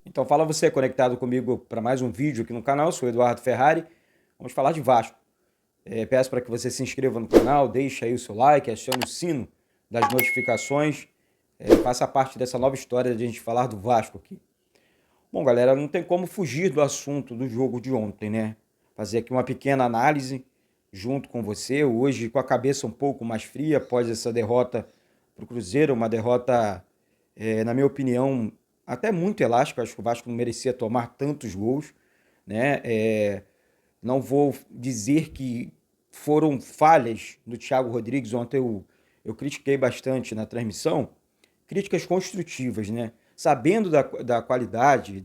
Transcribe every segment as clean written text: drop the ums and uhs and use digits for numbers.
Então fala você conectado comigo para mais um vídeo aqui no canal, sou o Eduardo Ferrari, vamos falar de Vasco. Peço para que você se inscreva no canal, deixe aí o seu like, acione o sino das notificações, faça parte dessa nova história de a gente falar do Vasco aqui. Bom galera, não tem como fugir do assunto do jogo de ontem, né? Fazer aqui uma pequena análise junto com você, hoje com a cabeça um pouco mais fria após essa derrota para o Cruzeiro, uma derrota, na minha opinião, até muito elástica. Acho que o Vasco não merecia tomar tantos gols, né? Não vou dizer que foram falhas do Thiago Rodrigues. Ontem eu critiquei bastante na transmissão, críticas construtivas, né? Sabendo da qualidade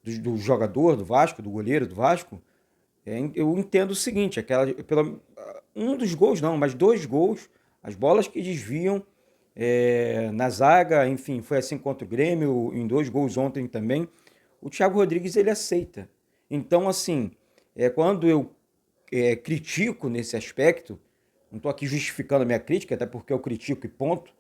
do jogador do Vasco, do goleiro do Vasco, eu entendo o seguinte, um dos gols não, mas 2 gols, as bolas que desviam na zaga, enfim, foi assim contra o Grêmio, em 2 gols ontem também, o Thiago Rodrigues ele aceita. Então, assim, quando eu critico nesse aspecto, não estou aqui justificando a minha crítica, até porque eu critico e ponto,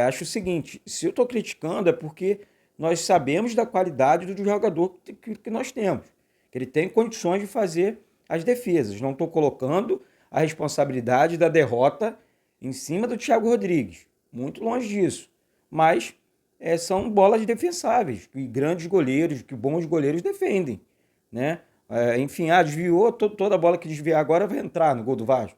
acho o seguinte, se eu estou criticando é porque nós sabemos da qualidade do jogador que nós temos, que ele tem condições de fazer as defesas. Não estou colocando a responsabilidade da derrota em cima do Thiago Rodrigues, muito longe disso, mas são bolas defensáveis, que grandes goleiros, que bons goleiros defendem, né? Enfim, desviou, toda a bola que desviar agora vai entrar no gol do Vasco,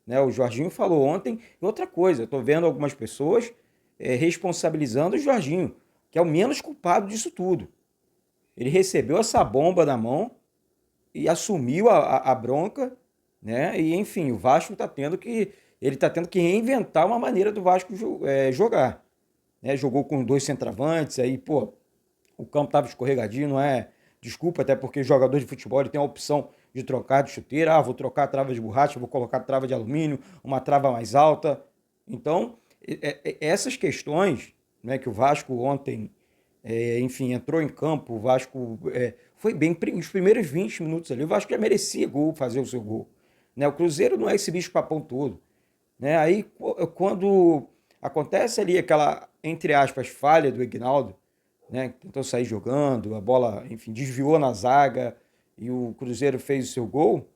né? O Jorginho falou ontem. E outra coisa, estou vendo algumas pessoas responsabilizando o Jorginho, que é o menos culpado disso tudo. Ele recebeu essa bomba na mão e assumiu a bronca, né? E enfim, o Vasco está tendo que reinventar uma maneira do Vasco jogar, né? Jogou com 2 centroavantes, aí, pô, o campo estava escorregadinho, não é desculpa, até porque jogador de futebol ele tem a opção de trocar de chuteira. Vou trocar a trava de borracha, vou colocar trava de alumínio, uma trava mais alta. Então, essas questões, né, que o Vasco ontem, enfim, entrou em campo, o Vasco foi bem, os primeiros 20 minutos ali, o Vasco já merecia fazer o seu gol, né? O Cruzeiro não é esse bicho-papão todo, né? Aí, quando acontece ali aquela, entre aspas, falha do Ignaldo, né? Tentou sair jogando, a bola, enfim, desviou na zaga e o Cruzeiro fez o seu gol.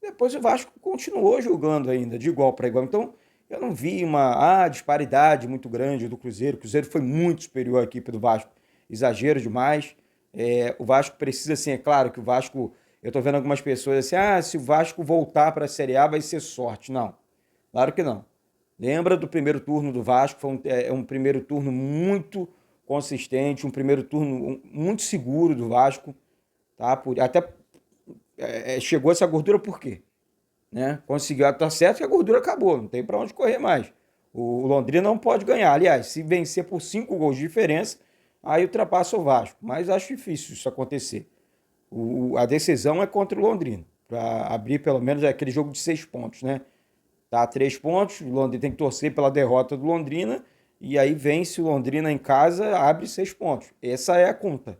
Depois o Vasco continuou jogando ainda, de igual para igual. Então, eu não vi uma disparidade muito grande do Cruzeiro. O Cruzeiro foi muito superior à equipe do Vasco. Exagero demais. O Vasco precisa, assim, é claro que o Vasco... Eu tô vendo algumas pessoas assim, se o Vasco voltar para a Série A vai ser sorte. Não, claro que não. Lembra do primeiro turno do Vasco, foi um primeiro turno muito consistente, um primeiro turno muito seguro do Vasco, tá? Até chegou essa gordura por quê? Né? Conseguiu, tá certo que a gordura acabou, não tem para onde correr mais. O Londrina não pode ganhar. Aliás, se vencer por 5 gols de diferença, aí ultrapassa o Vasco. Mas acho difícil isso acontecer. A decisão é contra o Londrina, para abrir pelo menos aquele jogo de 6 pontos, né? Tá a 3 pontos, o Londrina tem que torcer pela derrota do Londrina, e aí vence o Londrina em casa, abre 6 pontos. Essa é a conta,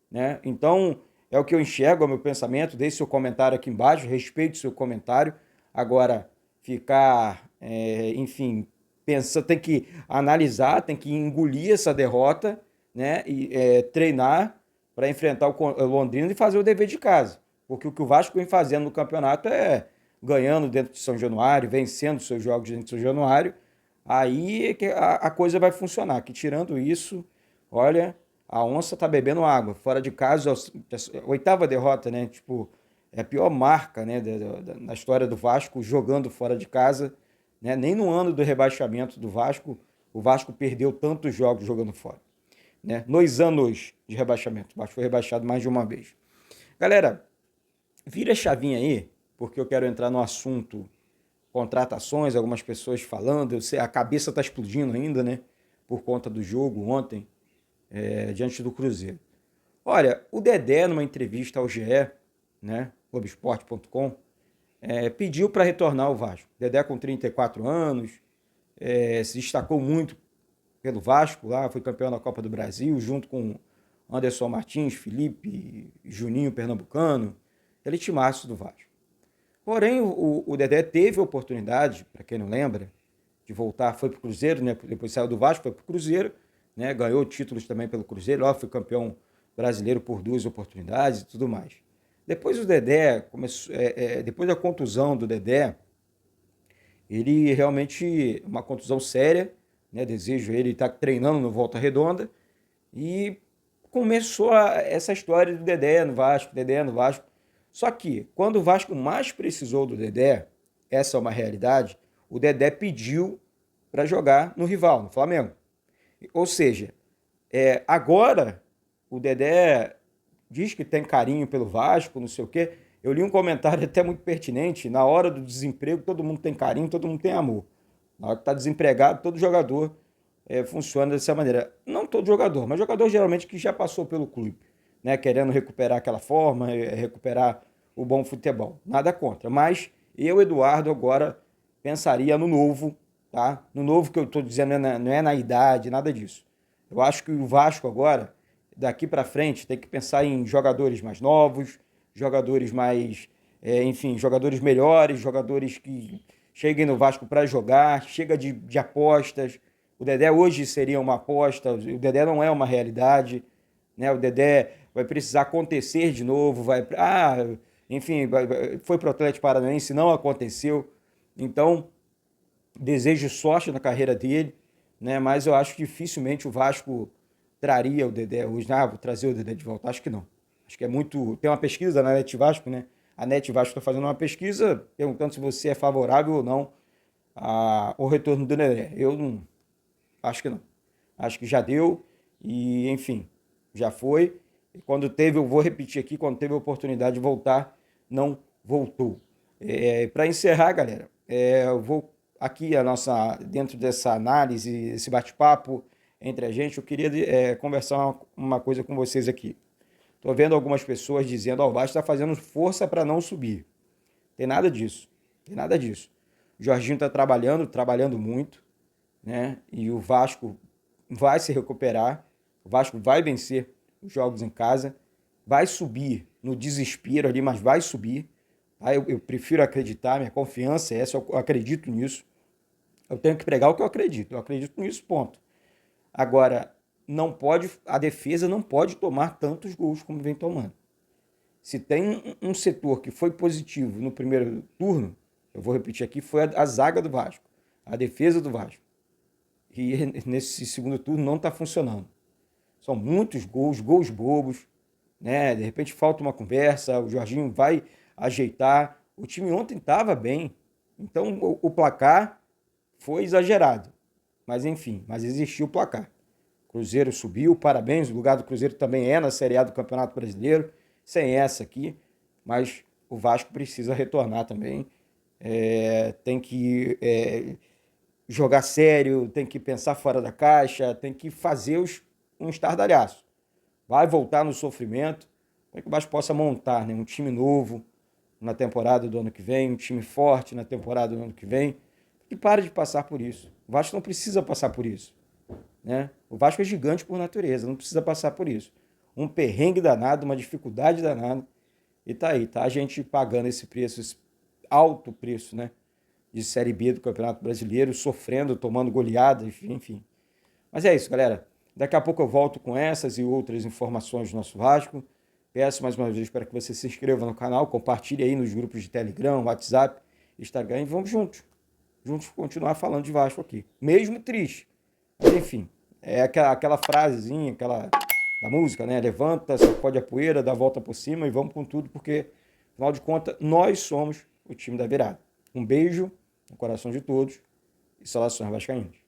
né? Então, é o que eu enxergo, é o meu pensamento. Deixe seu comentário aqui embaixo, respeite o seu comentário. Agora, ficar, enfim, tem que analisar, tem que engolir essa derrota, né? E treinar para enfrentar o Londrina e fazer o dever de casa. Porque o que o Vasco vem fazendo no campeonato é ganhando dentro de São Januário, vencendo seus jogos dentro de São Januário, aí é que a coisa vai funcionar. Que tirando isso, olha, a onça tá bebendo água. Fora de casa, a 8ª derrota, né? Tipo, é a pior marca, né, na história do Vasco jogando fora de casa, né? Nem no ano do rebaixamento do Vasco, o Vasco perdeu tantos jogos jogando fora, né? Nos anos de rebaixamento, o Vasco foi rebaixado mais de uma vez. Galera, vira a chavinha aí, porque eu quero entrar no assunto contratações, algumas pessoas falando, eu sei, a cabeça está explodindo ainda, né? Por conta do jogo ontem, diante do Cruzeiro. Olha, o Dedé, numa entrevista ao GE, né, Globoesporte.com, pediu para retornar ao Vasco. Dedé com 34 anos, se destacou muito pelo Vasco lá, foi campeão da Copa do Brasil, junto com Anderson Martins, Felipe, Juninho Pernambucano, aquele timaço do Vasco. Porém, o Dedé teve a oportunidade, para quem não lembra, de voltar, foi para o Cruzeiro, né? Depois saiu do Vasco, foi para o Cruzeiro, né? Ganhou títulos também pelo Cruzeiro, foi campeão brasileiro por 2 oportunidades e tudo mais. Depois o Dedé, depois da contusão do Dedé, ele realmente, uma contusão séria, né? Desejo ele estar treinando no Volta Redonda, e começou essa história do Dedé no Vasco. Só que, quando o Vasco mais precisou do Dedé, essa é uma realidade, o Dedé pediu para jogar no rival, no Flamengo. Ou seja, agora o Dedé diz que tem carinho pelo Vasco, não sei o quê. Eu li um comentário até muito pertinente: na hora do desemprego todo mundo tem carinho, todo mundo tem amor. Na hora que está desempregado, todo jogador funciona dessa maneira. Não todo jogador, mas jogador geralmente que já passou pelo clube, né, querendo recuperar aquela forma, recuperar o bom futebol. Nada contra, mas eu, Eduardo, agora pensaria no novo, tá? No novo, que eu estou dizendo, não é na idade, nada disso. Eu acho que o Vasco agora, daqui para frente, tem que pensar em jogadores mais novos, jogadores mais, enfim, jogadores melhores, jogadores que cheguem no Vasco para jogar, chega de apostas. O Dedé hoje seria uma aposta, o Dedé não é uma realidade, né? O Dedé vai precisar acontecer de novo, enfim, foi para o Atlético Paranaense, não aconteceu. Então, desejo sorte na carreira dele, né? Mas eu acho que dificilmente o Vasco traria o Dedé hoje. Vou trazer o Dedé de volta, acho que não. Acho que é muito... Tem uma pesquisa na Net Vasco, né? A Net Vasco está fazendo uma pesquisa perguntando se você é favorável ou não ao retorno do Dedé. Eu não... Acho que não. Acho que já deu e, enfim, já foi. E quando teve, eu vou repetir aqui, quando teve a oportunidade de voltar, não voltou. Para encerrar, galera, eu vou aqui dentro dessa análise, esse bate-papo entre a gente, eu queria conversar uma coisa com vocês aqui. Estou vendo algumas pessoas dizendo: o Vasco está fazendo força para não subir. Tem nada disso. Tem nada disso. O Jorginho está trabalhando muito, né? E o Vasco vai se recuperar. O Vasco vai vencer os jogos em casa. Vai subir no desespero ali, mas vai subir. Tá? Eu prefiro acreditar, minha confiança é essa, eu acredito nisso. Eu tenho que pregar o que eu acredito nisso, ponto. Agora, a defesa não pode tomar tantos gols como vem tomando. Se tem um setor que foi positivo no primeiro turno, eu vou repetir aqui, foi a zaga do Vasco, a defesa do Vasco. E nesse segundo turno não está funcionando. São muitos gols bobos, né? De repente falta uma conversa, o Jorginho vai ajeitar. O time ontem estava bem, então o placar foi exagerado. Mas enfim, existiu o placar. Cruzeiro subiu, parabéns, o lugar do Cruzeiro também é na Série A do Campeonato Brasileiro, sem essa aqui, mas o Vasco precisa retornar também, tem que jogar sério, tem que pensar fora da caixa, tem que fazer um estardalhaço. Vai voltar no sofrimento, para que o Vasco possa montar, né, um time novo na temporada do ano que vem, um time forte na temporada do ano que vem, e pare de passar por isso. O Vasco não precisa passar por isso, né? O Vasco é gigante por natureza, não precisa passar por isso. Um perrengue danado, uma dificuldade danada, e tá aí, tá a gente pagando esse preço, esse alto preço, né, de Série B do Campeonato Brasileiro, sofrendo, tomando goleada, enfim. Mas é isso, galera. Daqui a pouco eu volto com essas e outras informações do nosso Vasco. Peço mais uma vez para que você se inscreva no canal, compartilhe aí nos grupos de Telegram, WhatsApp, Instagram, e vamos juntos continuar falando de Vasco aqui. Mesmo triste, mas enfim, é aquela frasezinha, da música, né? Levanta, sacode a poeira, dá a volta por cima e vamos com tudo, porque, afinal de contas, nós somos o time da virada. Um beijo no coração de todos e saudações vascaínas.